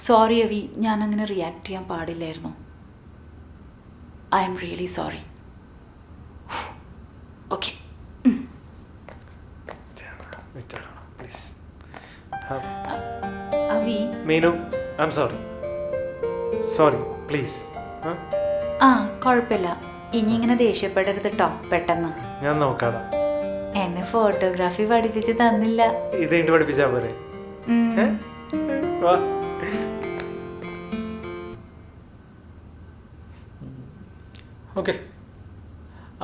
Sorry അവി, ഞാൻ അങ്ങനെ റിയാക്ട് ചെയ്യാൻ പാടില്ലായിരുന്നു. I am really sorry. Okay. Avi, Meenu, I am sorry. Sorry please. ആ കുഴപ്പമില്ല. ഇനി ഇങ്ങനെ ദേഷ്യപ്പെടരുത് കേട്ടോ പെട്ടെന്ന്. ഞാൻ നോക്കാടാ. എന്നെ ഫോട്ടോഗ്രാഫി പഠിപ്പിച്ച് തന്നില്ല. ഇത് ഇണ്ട് പഠിപ്പിച്ചാ പോരെ? വാ. ഓക്കെ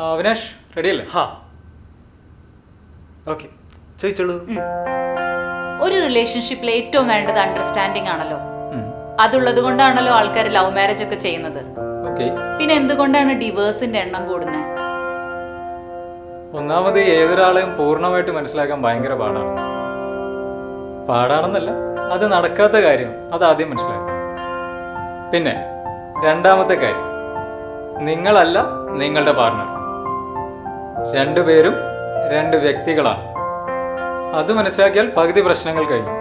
അവിനാഷ്, റെഡിയല്ലേ? ഹാ ഓക്കെ, ചോദിച്ചോളൂ. ഒരു റിലേഷൻഷിപ്പിൽ ഏറ്റവും വേണ്ടത് അണ്ടർസ്റ്റാൻഡിങ് ആണല്ലോ. അതുള്ളത് കൊണ്ടാണല്ലോ ആൾക്കാർ ലവ് മാരേജ് ഒക്കെ ചെയ്യുന്നത്. പിന്നെ എന്തുകൊണ്ടാണ് ഡിവേഴ്സിന്റെ എണ്ണം കൂടുന്നത്? ഒന്നാമത് ഏതൊരാളെയും പൂർണ്ണമായിട്ട് മനസ്സിലാക്കാൻ ഭയങ്കര പാടാണ്. പാടാണെന്നല്ല, അത് നടക്കാത്ത കാര്യം അത് ആദ്യം മനസ്സിലാക്കണം. പിന്നെ രണ്ടാമത്തെ കാര്യം, നിങ്ങളല്ല നിങ്ങളുടെ പാർട്ണർ. രണ്ടുപേരും രണ്ട് വ്യക്തികളാണ്. അത് മനസ്സിലാക്കിയാൽ പകുതി പ്രശ്നങ്ങൾ കഴിഞ്ഞു.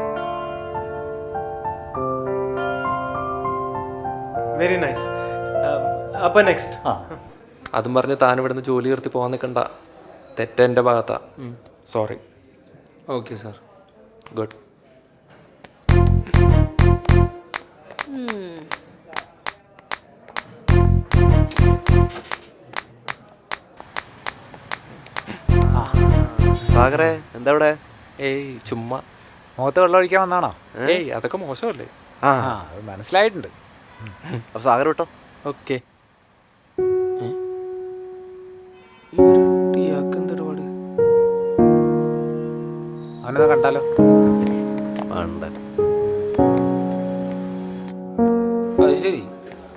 Very nice. അപ്പൊ നെക്സ്റ്റ്. അതും പറഞ്ഞ് താൻ ഇവിടുന്ന് ജോലി നിർത്തി പോകാൻ നിൽക്കണ്ട. തെറ്റെൻ്റെ ഭാഗത്താ. സോറി. Okay sir. ഗുഡ്. സാഗറേ, എന്താ ഇവിടെ? ഏയ് ചുമ്മാ. മുഖത്ത് വെള്ളം ഒഴിക്കാൻ വന്നാണോ? ഏയ് അതൊക്കെ മോശമല്ലേ? ആ അത് മനസ്സിലായിട്ടുണ്ട്. അപ്പൊ സാഗർ വിട്ടോ. ഓക്കെ. അവനത് കണ്ടാലോ? അത് ശരി,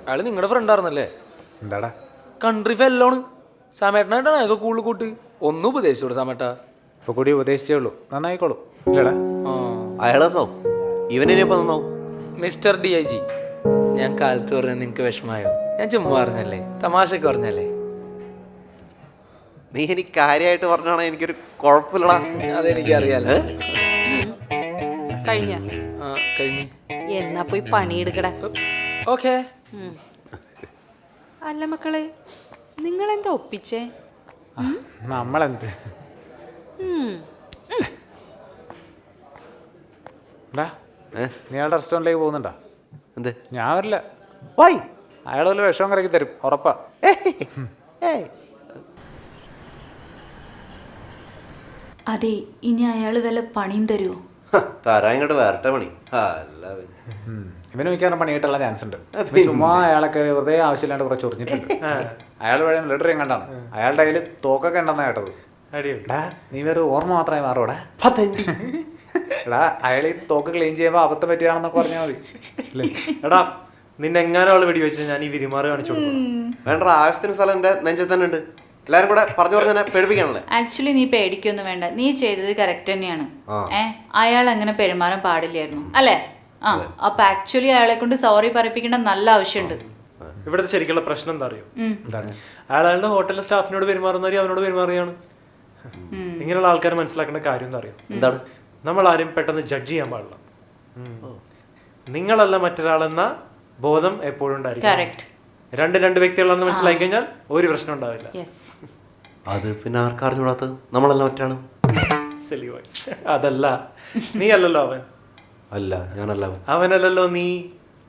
അയാള് നിങ്ങളുടെ ഫ്രണ്ടായിരുന്നല്ലേ? എന്താടാ കൺട്രി ഫെല്ലോണ്. സമേട്ടനായിട്ടാണ് അയാൾക്ക് കൂടുതൽ കൂട്ട്. ഒന്നും ഉപദേശിച്ചോളൂ സമേട്ട. ഇപ്പൊ കൂടി ഉപദേശിച്ചേ ഉള്ളൂ, നന്നായിക്കോളൂ. ഇല്ലടാ അയാൾ നന്നാവും, ഇവനിപ്പോ നന്നാവും. മിസ്റ്റർ DIG, ഞാൻ കാലത്ത് പറഞ്ഞ നിനക്ക് വിഷമായോ? ഞാൻ ചുമ്മാ പറഞ്ഞല്ലേ, തമാശക്ക് പറഞ്ഞല്ലേ? നീ എനിക്ക് കാര്യമായിട്ട് പറഞ്ഞാണോ എനിക്കൊരു കുഴപ്പമില്ലടാ. അതെനിക്കറിയാലോ. കഴിഞ്ഞ കഴിഞ്ഞ് എന്നാ പോയി പണിയെടുക്കട. ഓക്കെ. അല്ല മക്കളെ, നിങ്ങളെന്താ ഒപ്പിച്ചേ? നമ്മളെന്ത് നീ അയാളുടെ റെസ്റ്റോറൻറ്റിലേക്ക് പോകുന്നുണ്ടോ? എന്ത്? ഞാൻ വരില്ല. വൈ? അയാൾ വല്ല വിഷമം കറക്കി തരും, ഉറപ്പാ. അതെ, ഇനി അയാൾ വല്ല പണിയും തരുമോ? തരാൻ ഇങ്ങോട്ട് വരട്ടെ പണി. ഇവന് മിക്കാറും പണി കിട്ടാനുള്ള ചാൻസ് ഉണ്ട്. ചുമ്മാ അയാളൊക്കെ വെറുതെ ആവശ്യമില്ലാണ്ട് കുറച്ച് ചൊറിഞ്ഞിട്ടുണ്ട്. അയാൾ വഴി മിലിറ്ററി കണ്ടാണ്. അയാളുടെ കയ്യിൽ തോക്കൊക്കെ ഉണ്ടെന്നാ കേട്ടത്. എടാ നീ വേറെ ഓർമ്മ മാത്രമായി മാറൂടാ. എടാ അയാൾ ഈ തോക്ക് ക്ലീൻ ചെയ്യുമ്പോൾ അബദ്ധം പറ്റിയാണെന്നൊക്കെ പറഞ്ഞാൽ മതി. എടാ നിന്നെ എങ്ങാനും ആള് വെടി വെച്ച് ഞാൻ ഈ വിരിമാറ് കാണിച്ചു കൊടുക്കും. വേണ്ട, ആവശ്യത്തിന് സ്ഥലം എൻ്റെ നെഞ്ചത്ത് തന്നെ ഉണ്ട്. എല്ലാരും കൂടെ പറഞ്ഞു തന്നെ പേടിപ്പിക്കണല്ലേ? ആക്ച്വലി നീ പേടിക്കൊന്നും വേണ്ട, നീ ചെയ്തത് കറക്റ്റ് തന്നെയാണ്. അയാൾ അങ്ങനെ പെരുമാറാൻ പാടില്ലായിരുന്നു അല്ലേ? അപ്പൊ ആക്ച്വലി അയാളെ കൊണ്ട് സോറി പറയിപ്പിക്കേണ്ട നല്ല ആവശ്യമുണ്ട്. ഇവിടുത്തെ ശരിക്കുള്ള പ്രശ്നം എന്താ അറിയോ? അയാളുടെ ഹോട്ടലിലെ സ്റ്റാഫിനോട് പെരുമാറുന്നവര് അവനോട് പെരുമാറുകയാണ്. ഇങ്ങനെയുള്ള ആൾക്കാർ മനസ്സിലാക്കേണ്ട കാര്യം എന്താ അറിയോ? എന്താണ്? നമ്മൾ ആരും പെട്ടെന്ന് ജഡ്ജ് ചെയ്യാൻ പാടില്ല. നിങ്ങളല്ല മറ്റൊരാളെന്ന ബോധം എപ്പോഴും ഉണ്ടായിരിക്കും. രണ്ട് വ്യക്തികളാണെന്ന് മനസ്സിലാക്കി കഴിഞ്ഞാൽ ഒരു പ്രശ്നം ഉണ്ടാവില്ല. അത് പിന്നെ ആർക്കറിഞ്ഞൂടാത്തത്? നമ്മളല്ല മറ്റാണ്. അതല്ല, നീ അല്ലല്ലോ അവൻ. അല്ല, ഞാനല്ല അവൻ. അവനല്ലല്ലോ നീ.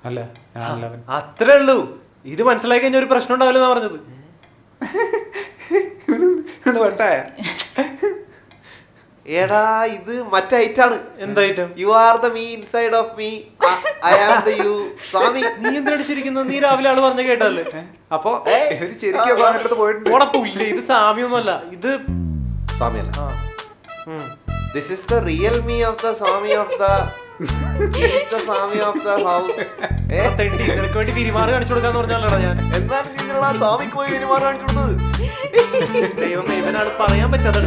അല്ല, അത്രേ ഉള്ളൂ. ഇത് മനസ്സിലാക്കി കഴിഞ്ഞാൽ ഒരു പ്രശ്നം ഉണ്ടാവില്ലെന്നാ പറഞ്ഞത്. എടാ ഇത് മറ്റേ ഐറ്റാണ്. എന്ത് item? You are the me inside of me, I am the you. Swami, നീ എന്തിനടിച്ചിരിക്കുന്നു? നീ രാവിലെ ആള് പറഞ്ഞ കേട്ടല്ലേ? അപ്പൊ പോയിട്ടുണ്ട്. ഇത് സാമിയൊന്നുമല്ല, ഇത് സ്വാമിയല്ല. This is the real me of the Swami of the Swami of the house. നിനക്ക് വേണ്ടി വിരിമാറ് കാണിച്ചു കൊടുക്കാന്ന് പറഞ്ഞാലടാ ഞാൻ. എന്താണ് നിങ്ങളാ സ്വാമിക്ക് പോയി വിരിമാറ് കാണിച്ചു കൊടുത്തത്? ദൈവമേ, ഇവനാള് പറയാൻ പറ്റാതെ